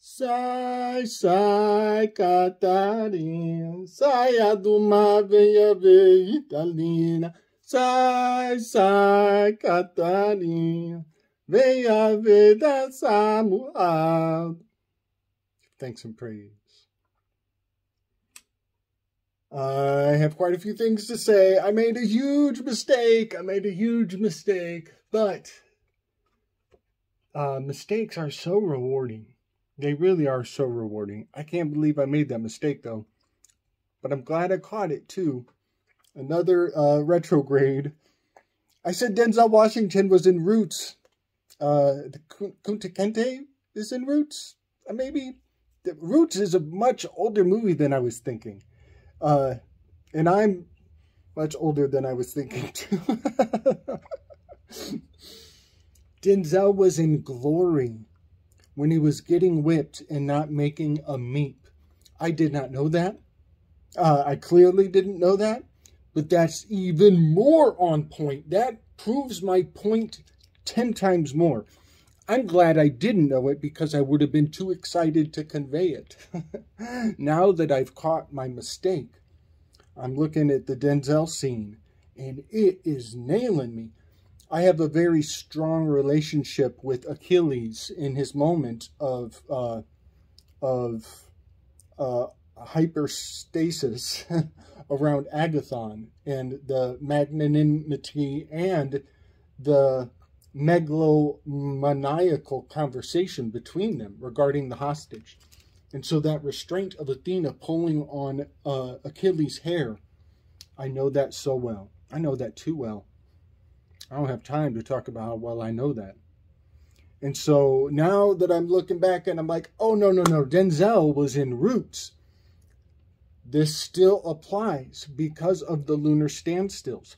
Sai, sai, Catarina, saia do mar, venha ver Italina. Sai, sai, Catarina, venha ver dançar muado. Thanks and praise. I have quite a few things to say. I made a huge mistake. But mistakes are so rewarding. They really are so rewarding. I can't believe I made that mistake, though. But I'm glad I caught it, too. Another retrograde. I said Denzel Washington was in Roots. The Kunta Kinte is in Roots. Maybe. Roots is a much older movie than I was thinking. And I'm much older than I was thinking, too. Denzel was in Glory when he was getting whipped and not making a meep. I did not know that. I clearly didn't know that. But that's even more on point. That proves my point 10 times more. I'm glad I didn't know it because I would have been too excited to convey it. Now that I've caught my mistake, I'm looking at the Denzel scene, and it is nailing me. I have a very strong relationship with Achilles in his moment of hyperstasis around Agathon, and the magnanimity and the megalomaniacal conversation between them regarding the hostage. And so that restraint of Athena pulling on Achilles' hair, I know that so well. I know that too well. I don't have time to talk about how well I know that. And so now that I'm looking back and I'm like, oh, no, Denzel was in Roots. This still applies because of the lunar standstills.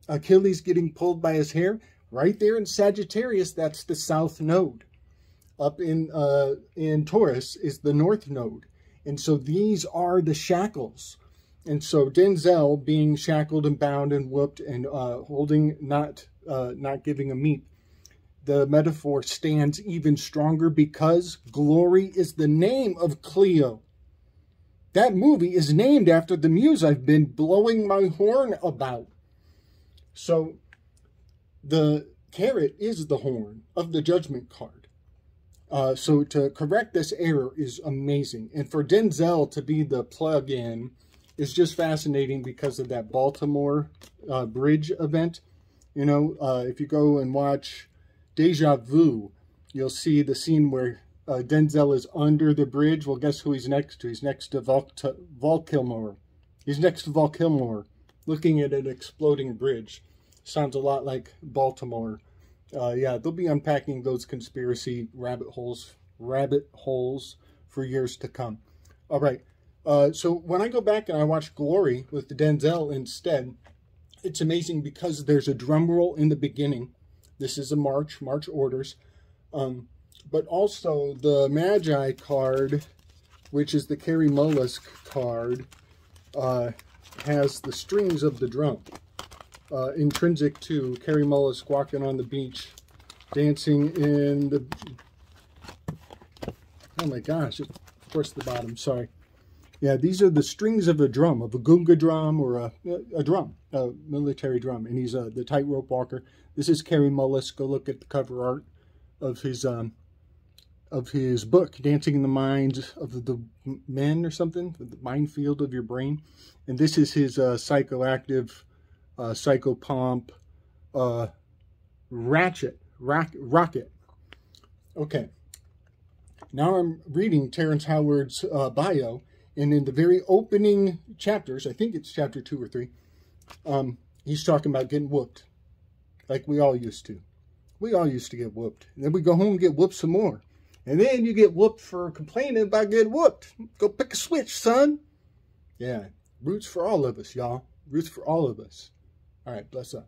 Achilles getting pulled by his hair, right there in Sagittarius, that's the south node. Up in Taurus is the north node. And so these are the shackles. And so Denzel being shackled and bound and whooped and holding, not giving a meep, the metaphor stands even stronger because Glory is the name of Cleo. That movie is named after the muse I've been blowing my horn about. So the carrot is the horn of the judgment card. So to correct this error is amazing. And for Denzel to be the plug-in is just fascinating because of that Baltimore bridge event. You know, if you go and watch Deja Vu, you'll see the scene where Denzel is under the bridge. Well, guess who he's next to? He's next to Val Kilmer. He's next to Val Kilmer, looking at an exploding bridge. Sounds a lot like Baltimore. Yeah, they'll be unpacking those conspiracy rabbit holes for years to come. All right. So when I go back and I watch Glory with the Denzel instead, it's amazing because there's a drum roll in the beginning. This is a march orders. But also the Magi card, which is the Carrie Mullis card, has the strings of the drum. Intrinsic to Carrie Mullis walking on the beach, dancing in the... Oh my gosh, of course the bottom, sorry. Yeah, these are the strings of a drum, of a gunga drum or a drum, a military drum. And he's the tightrope walker. This is Carrie Mullis. Go look at the cover art of his book, Dancing in the Minds of the Men or something, the minefield of your brain. And this is his psychoactive, psychopomp, rocket. Okay. Now I'm reading Terrence Howard's bio. And in the very opening chapters, I think it's chapter 2 or 3, he's talking about getting whooped. Like we all used to. We all used to get whooped. And then we go home and get whooped some more. And then you get whooped for complaining about getting whooped. Go pick a switch, son. Yeah. Roots for all of us, y'all. Roots for all of us. All right. Bless up.